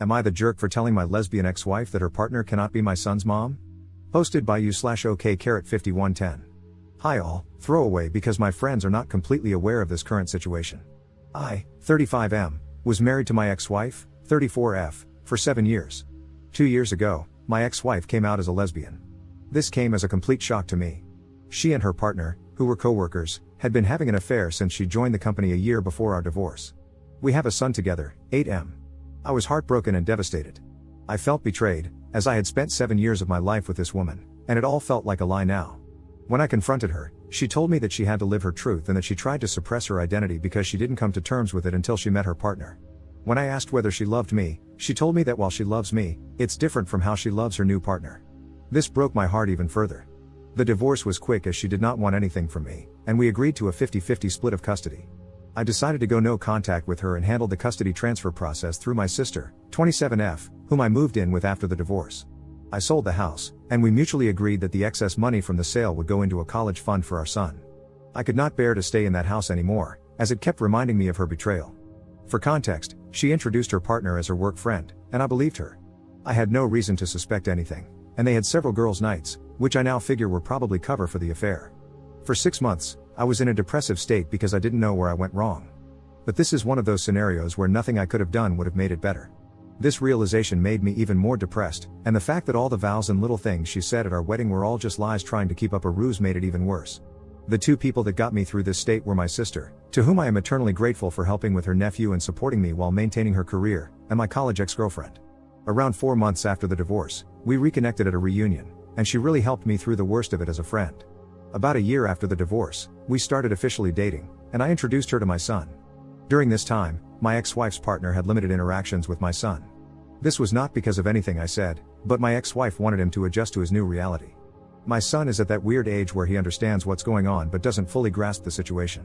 Am I the jerk for telling my lesbian ex-wife that her partner cannot be my son's mom? Posted by you/OK5110. Hi all, throwaway because my friends are not completely aware of this current situation. I, 35M, was married to my ex-wife, 34F, for 7 years. 2 years ago, my ex-wife came out as a lesbian. This came as a complete shock to me. She and her partner, who were co-workers, had been having an affair since she joined the company a year before our divorce. We have a son together, 8M. I was heartbroken and devastated. I felt betrayed, as I had spent 7 years of my life with this woman, and it all felt like a lie now. When I confronted her, she told me that she had to live her truth and that she tried to suppress her identity because she didn't come to terms with it until she met her partner. When I asked whether she loved me, she told me that while she loves me, it's different from how she loves her new partner. This broke my heart even further. The divorce was quick as she did not want anything from me, and we agreed to a 50-50 split of custody. I decided to go no contact with her and handled the custody transfer process through my sister, 27F, whom I moved in with after the divorce. I sold the house, and we mutually agreed that the excess money from the sale would go into a college fund for our son. I could not bear to stay in that house anymore, as it kept reminding me of her betrayal. For context, she introduced her partner as her work friend, and I believed her. I had no reason to suspect anything, and they had several girls' nights, which I now figure were probably cover for the affair. For 6 months, I was in a depressive state because I didn't know where I went wrong. But this is one of those scenarios where nothing I could have done would have made it better. This realization made me even more depressed, and the fact that all the vows and little things she said at our wedding were all just lies trying to keep up a ruse made it even worse. The two people that got me through this state were my sister, to whom I am eternally grateful for helping with her nephew and supporting me while maintaining her career, and my college ex-girlfriend. Around 4 months after the divorce, we reconnected at a reunion, and she really helped me through the worst of it as a friend. About a year after the divorce, we started officially dating, and I introduced her to my son. During this time, my ex-wife's partner had limited interactions with my son. This was not because of anything I said, but my ex-wife wanted him to adjust to his new reality. My son is at that weird age where he understands what's going on but doesn't fully grasp the situation.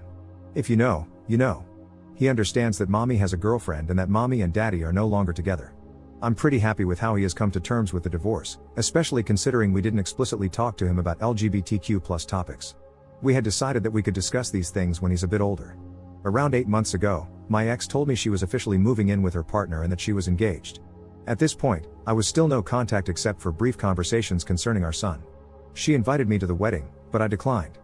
If you know, you know. He understands that mommy has a girlfriend and that mommy and daddy are no longer together. I'm pretty happy with how he has come to terms with the divorce, especially considering we didn't explicitly talk to him about LGBTQ+ topics. We had decided that we could discuss these things when he's a bit older. Around 8 months ago, my ex told me she was officially moving in with her partner and that she was engaged. At this point, I was still no contact except for brief conversations concerning our son. She invited me to the wedding, but I declined.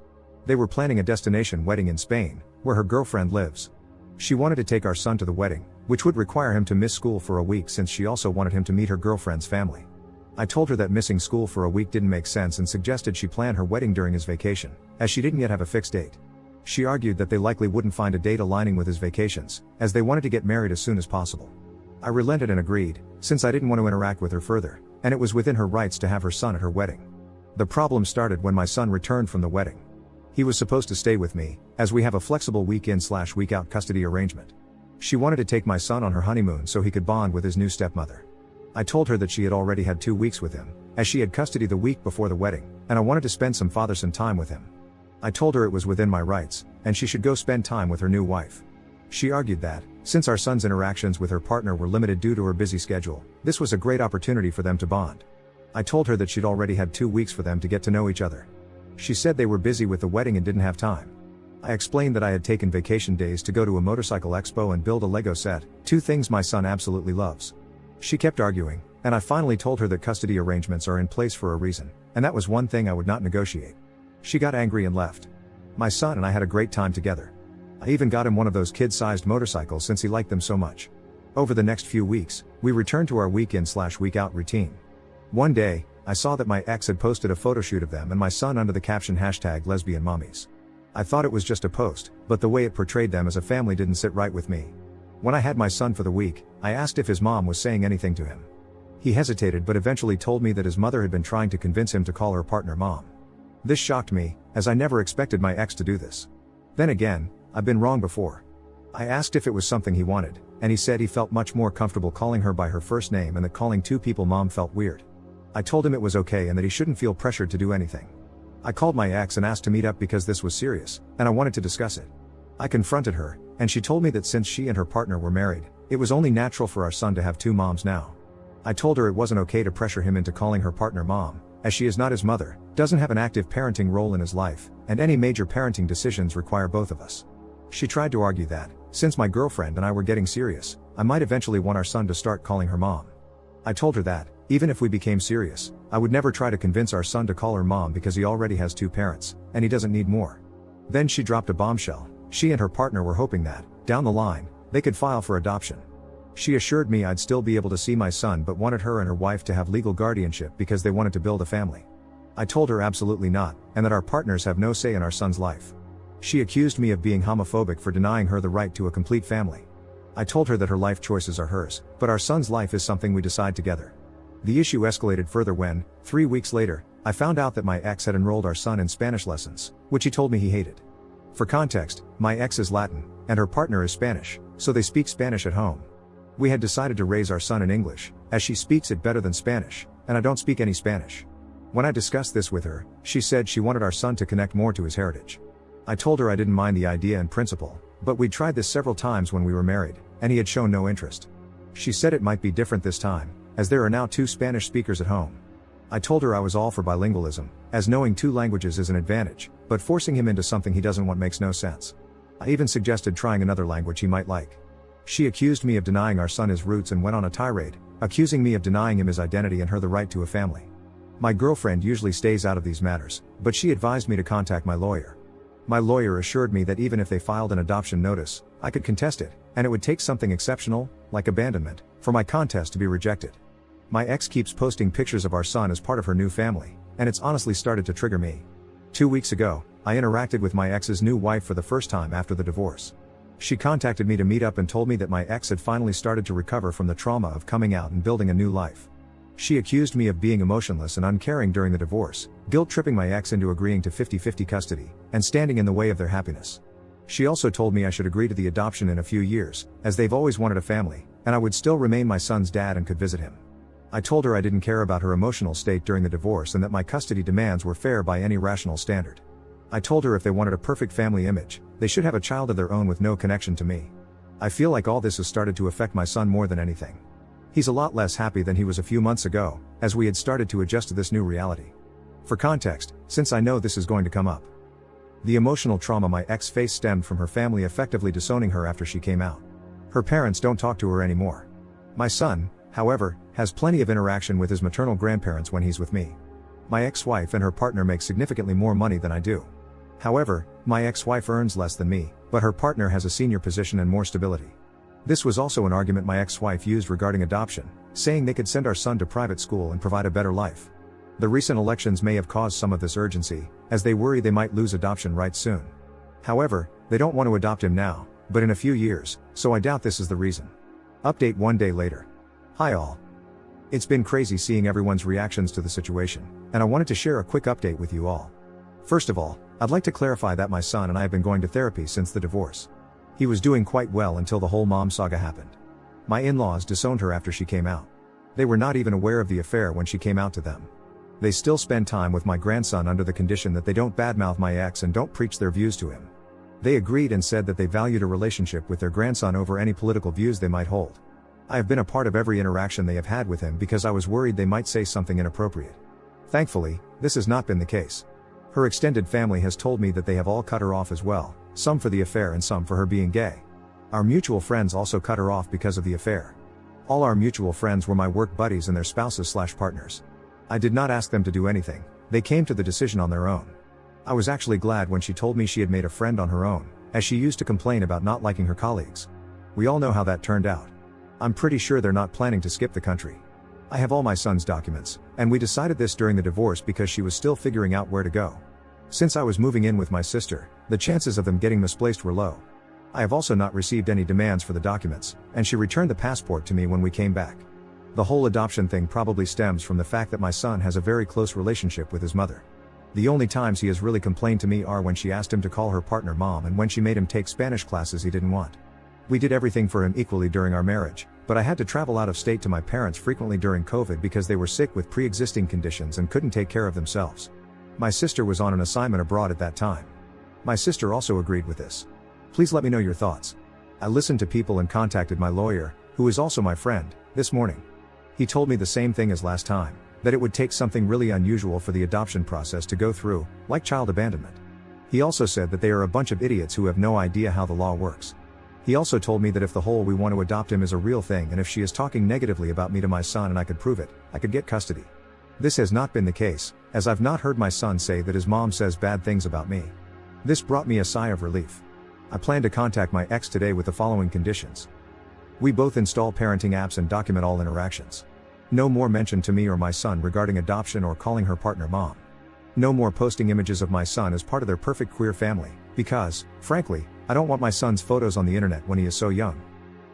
They were planning a destination wedding in Spain, where her girlfriend lives. She wanted to take our son to the wedding, which would require him to miss school for a week since she also wanted him to meet her girlfriend's family. I told her that missing school for a week didn't make sense and suggested she plan her wedding during his vacation, as she didn't yet have a fixed date. She argued that they likely wouldn't find a date aligning with his vacations, as they wanted to get married as soon as possible. I relented and agreed, since I didn't want to interact with her further, and it was within her rights to have her son at her wedding. The problem started when my son returned from the wedding. He was supposed to stay with me, as we have a flexible week-in/week-out custody arrangement. She wanted to take my son on her honeymoon so he could bond with his new stepmother. I told her that she had already had 2 weeks with him, as she had custody the week before the wedding, and I wanted to spend some father-son time with him. I told her it was within my rights, and she should go spend time with her new wife. She argued that, since our son's interactions with her partner were limited due to her busy schedule, this was a great opportunity for them to bond. I told her that she'd already had 2 weeks for them to get to know each other. She said they were busy with the wedding and didn't have time. I explained that I had taken vacation days to go to a motorcycle expo and build a Lego set, 2 things my son absolutely loves. She kept arguing, and I finally told her that custody arrangements are in place for a reason, and that was one thing I would not negotiate. She got angry and left. My son and I had a great time together. I even got him one of those kid-sized motorcycles since he liked them so much. Over the next few weeks, we returned to our week-in/week-out routine. One day, I saw that my ex had posted a photoshoot of them and my son under the caption #LesbianMommies. I thought it was just a post, but the way it portrayed them as a family didn't sit right with me. When I had my son for the week, I asked if his mom was saying anything to him. He hesitated but eventually told me that his mother had been trying to convince him to call her partner mom. This shocked me, as I never expected my ex to do this. Then again, I've been wrong before. I asked if it was something he wanted, and he said he felt much more comfortable calling her by her first name and that calling 2 people mom felt weird. I told him it was okay and that he shouldn't feel pressured to do anything. I called my ex and asked to meet up because this was serious, and I wanted to discuss it. I confronted her, and she told me that since she and her partner were married, it was only natural for our son to have 2 moms now. I told her it wasn't okay to pressure him into calling her partner mom, as she is not his mother, doesn't have an active parenting role in his life, and any major parenting decisions require both of us. She tried to argue that, Since my girlfriend and I were getting serious, I might eventually want our son to start calling her mom. I told her that, even if we became serious, I would never try to convince our son to call her mom because he already has 2 parents, and he doesn't need more. Then she dropped a bombshell. She and her partner were hoping that, down the line, they could file for adoption. She assured me I'd still be able to see my son but wanted her and her wife to have legal guardianship because they wanted to build a family. I told her absolutely not, and that our partners have no say in our son's life. She accused me of being homophobic for denying her the right to a complete family. I told her that her life choices are hers, but our son's life is something we decide together. The issue escalated further when, 3 weeks later, I found out that my ex had enrolled our son in Spanish lessons, which he told me he hated. For context, my ex is Latin, and her partner is Spanish, so they speak Spanish at home. We had decided to raise our son in English, as she speaks it better than Spanish, and I don't speak any Spanish. When I discussed this with her, she said she wanted our son to connect more to his heritage. I told her I didn't mind the idea in principle, but we'd tried this several times when we were married, and he had shown no interest. She said it might be different this time, as there are now 2 Spanish speakers at home. I told her I was all for bilingualism, as knowing 2 languages is an advantage, but forcing him into something he doesn't want makes no sense. I even suggested trying another language he might like. She accused me of denying our son his roots and went on a tirade, accusing me of denying him his identity and her the right to a family. My girlfriend usually stays out of these matters, but she advised me to contact my lawyer. My lawyer assured me that even if they filed an adoption notice, I could contest it, and it would take something exceptional, like abandonment, for my contest to be rejected. My ex keeps posting pictures of our son as part of her new family, and it's honestly started to trigger me. 2 weeks ago, I interacted with my ex's new wife for the first time after the divorce. She contacted me to meet up and told me that my ex had finally started to recover from the trauma of coming out and building a new life. She accused me of being emotionless and uncaring during the divorce, guilt-tripping my ex into agreeing to 50-50 custody, and standing in the way of their happiness. She also told me I should agree to the adoption in a few years, as they've always wanted a family, and I would still remain my son's dad and could visit him. I told her I didn't care about her emotional state during the divorce and that my custody demands were fair by any rational standard. I told her if they wanted a perfect family image, they should have a child of their own with no connection to me. I feel like all this has started to affect my son more than anything. He's a lot less happy than he was a few months ago, as we had started to adjust to this new reality. For context, since I know this is going to come up. The emotional trauma my ex faced stemmed from her family effectively disowning her after she came out. Her parents don't talk to her anymore. My son, however, has plenty of interaction with his maternal grandparents when he's with me. My ex-wife and her partner make significantly more money than I do. However, my ex-wife earns less than me, but her partner has a senior position and more stability. This was also an argument my ex-wife used regarding adoption, saying they could send our son to private school and provide a better life. The recent elections may have caused some of this urgency, as they worry they might lose adoption rights soon. However, they don't want to adopt him now, but in a few years, so I doubt this is the reason. Update 1 day later. Hi all. It's been crazy seeing everyone's reactions to the situation, and I wanted to share a quick update with you all. First of all, I'd like to clarify that my son and I have been going to therapy since the divorce. He was doing quite well until the whole mom saga happened. My in-laws disowned her after she came out. They were not even aware of the affair when she came out to them. They still spend time with my grandson under the condition that they don't badmouth my ex and don't preach their views to him. They agreed and said that they valued a relationship with their grandson over any political views they might hold. I have been a part of every interaction they have had with him because I was worried they might say something inappropriate. Thankfully, this has not been the case. Her extended family has told me that they have all cut her off as well, some for the affair and some for her being gay. Our mutual friends also cut her off because of the affair. All our mutual friends were my work buddies and their spouses/partners. I did not ask them to do anything, they came to the decision on their own. I was actually glad when she told me she had made a friend on her own, as she used to complain about not liking her colleagues. We all know how that turned out. I'm pretty sure they're not planning to skip the country. I have all my son's documents, and we decided this during the divorce because she was still figuring out where to go. Since I was moving in with my sister, the chances of them getting misplaced were low. I have also not received any demands for the documents, and she returned the passport to me when we came back. The whole adoption thing probably stems from the fact that my son has a very close relationship with his mother. The only times he has really complained to me are when she asked him to call her partner mom and when she made him take Spanish classes he didn't want. We did everything for him equally during our marriage, but I had to travel out of state to my parents frequently during COVID because they were sick with pre-existing conditions and couldn't take care of themselves. My sister was on an assignment abroad at that time. My sister also agreed with this. Please let me know your thoughts. I listened to people and contacted my lawyer, who is also my friend, this morning. He told me the same thing as last time, that it would take something really unusual for the adoption process to go through, like child abandonment. He also said that they are a bunch of idiots who have no idea how the law works. He also told me that if the whole "we want to adopt him" is a real thing and if she is talking negatively about me to my son and I could prove it, I could get custody. This has not been the case, as I've not heard my son say that his mom says bad things about me. This brought me a sigh of relief. I plan to contact my ex today with the following conditions. We both install parenting apps and document all interactions. No more mention to me or my son regarding adoption or calling her partner mom. No more posting images of my son as part of their perfect queer family, because, frankly, I don't want my son's photos on the internet when he is so young.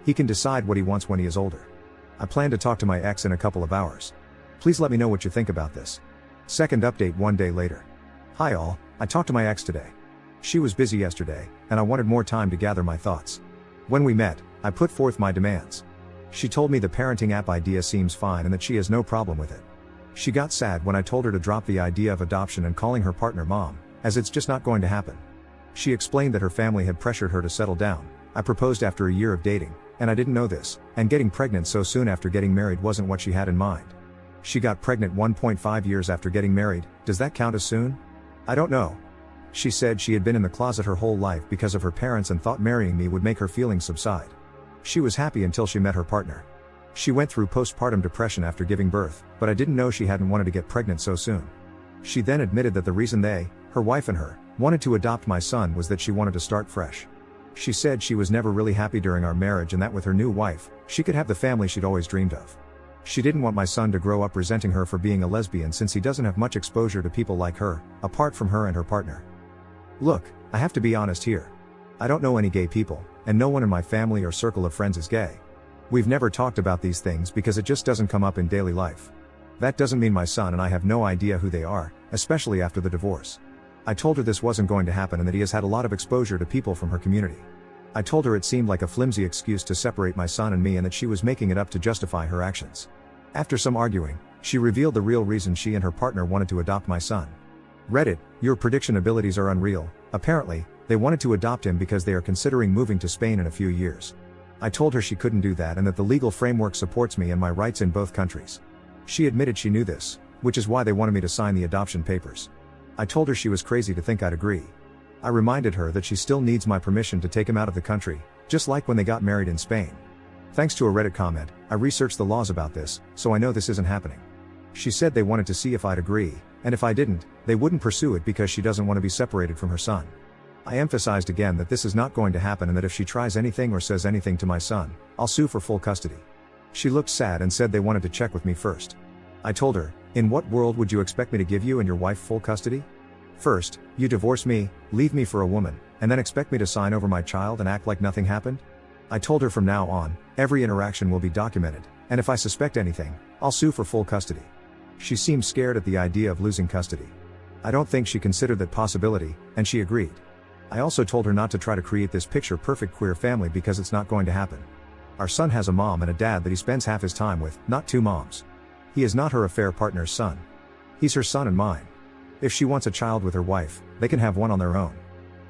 He can decide what he wants when he is older. I plan to talk to my ex in a couple of hours. Please let me know what you think about this. Second update 1 day later. Hi all, I talked to my ex today. She was busy yesterday, and I wanted more time to gather my thoughts. When we met, I put forth my demands. She told me the parenting app idea seems fine and that she has no problem with it. She got sad when I told her to drop the idea of adoption and calling her partner mom, as it's just not going to happen. She explained that her family had pressured her to settle down. I proposed after a year of dating, and I didn't know this, and getting pregnant so soon after getting married wasn't what she had in mind. She got pregnant 1.5 years after getting married. Does that count as soon? I don't know. She said she had been in the closet her whole life because of her parents and thought marrying me would make her feelings subside. She was happy until she met her partner. She went through postpartum depression after giving birth, but I didn't know she hadn't wanted to get pregnant so soon. She then admitted that the reason they, her wife and her, wanted to adopt my son was that she wanted to start fresh. She said she was never really happy during our marriage and that with her new wife, she could have the family she'd always dreamed of. She didn't want my son to grow up resenting her for being a lesbian since he doesn't have much exposure to people like her, apart from her and her partner. Look, I have to be honest here. I don't know any gay people, and no one in my family or circle of friends is gay. We've never talked about these things because it just doesn't come up in daily life. That doesn't mean my son and I have no idea who they are, especially after the divorce. I told her this wasn't going to happen and that he has had a lot of exposure to people from her community. I told her it seemed like a flimsy excuse to separate my son and me and that she was making it up to justify her actions. After some arguing, she revealed the real reason she and her partner wanted to adopt my son. Reddit, your prediction abilities are unreal. Apparently, they wanted to adopt him because they are considering moving to Spain in a few years. I told her she couldn't do that and that the legal framework supports me and my rights in both countries. She admitted she knew this, which is why they wanted me to sign the adoption papers. I told her she was crazy to think I'd agree. I reminded her that she still needs my permission to take him out of the country, just like when they got married in Spain. Thanks to a Reddit comment, I researched the laws about this, so I know this isn't happening. She said they wanted to see if I'd agree, and if I didn't, they wouldn't pursue it because she doesn't want to be separated from her son. I emphasized again that this is not going to happen and that if she tries anything or says anything to my son, I'll sue for full custody. She looked sad and said they wanted to check with me first. I told her, in what world would you expect me to give you and your wife full custody? First, you divorce me, leave me for a woman, and then expect me to sign over my child and act like nothing happened? I told her from now on, every interaction will be documented, and if I suspect anything, I'll sue for full custody. She seemed scared at the idea of losing custody. I don't think she considered that possibility, and she agreed. I also told her not to try to create this picture-perfect queer family because it's not going to happen. Our son has a mom and a dad that he spends half his time with, not two moms. He is not her affair partner's son. He's her son and mine. If she wants a child with her wife, they can have one on their own.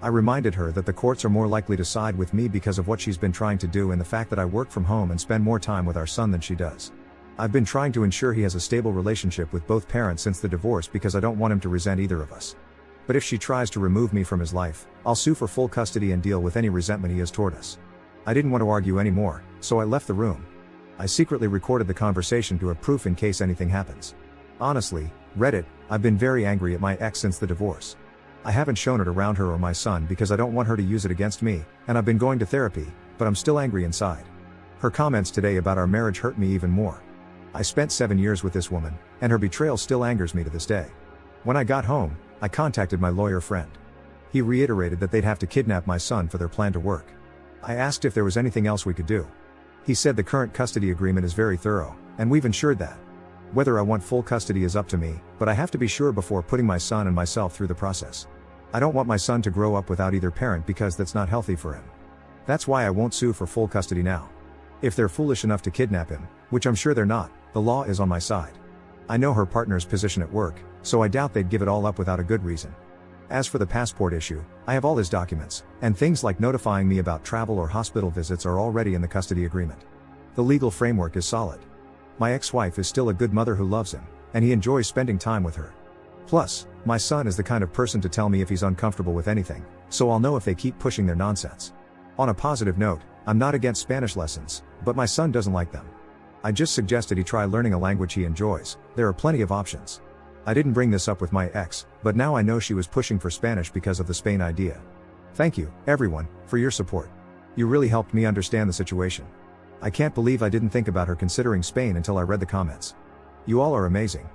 I reminded her that the courts are more likely to side with me because of what she's been trying to do and the fact that I work from home and spend more time with our son than she does. I've been trying to ensure he has a stable relationship with both parents since the divorce because I don't want him to resent either of us. But if she tries to remove me from his life, I'll sue for full custody and deal with any resentment he has toward us. I didn't want to argue anymore, so I left the room. I secretly recorded the conversation to have proof in case anything happens. Honestly, Reddit, I've been very angry at my ex since the divorce. I haven't shown it around her or my son because I don't want her to use it against me, and I've been going to therapy, but I'm still angry inside. Her comments today about our marriage hurt me even more. I spent 7 years with this woman, and her betrayal still angers me to this day. When I got home, I contacted my lawyer friend. He reiterated that they'd have to kidnap my son for their plan to work. I asked if there was anything else we could do. He said the current custody agreement is very thorough, and we've ensured that. Whether I want full custody is up to me, but I have to be sure before putting my son and myself through the process. I don't want my son to grow up without either parent because that's not healthy for him. That's why I won't sue for full custody now. If they're foolish enough to kidnap him, which I'm sure they're not, the law is on my side. I know her partner's position at work, so I doubt they'd give it all up without a good reason. As for the passport issue, I have all his documents, and things like notifying me about travel or hospital visits are already in the custody agreement. The legal framework is solid. My ex-wife is still a good mother who loves him, and he enjoys spending time with her. Plus, my son is the kind of person to tell me if he's uncomfortable with anything, so I'll know if they keep pushing their nonsense. On a positive note, I'm not against Spanish lessons, but my son doesn't like them. I just suggested he try learning a language he enjoys. There are plenty of options. I didn't bring this up with my ex, but now I know she was pushing for Spanish because of the Spain idea. Thank you, everyone, for your support. You really helped me understand the situation. I can't believe I didn't think about her considering Spain until I read the comments. You all are amazing.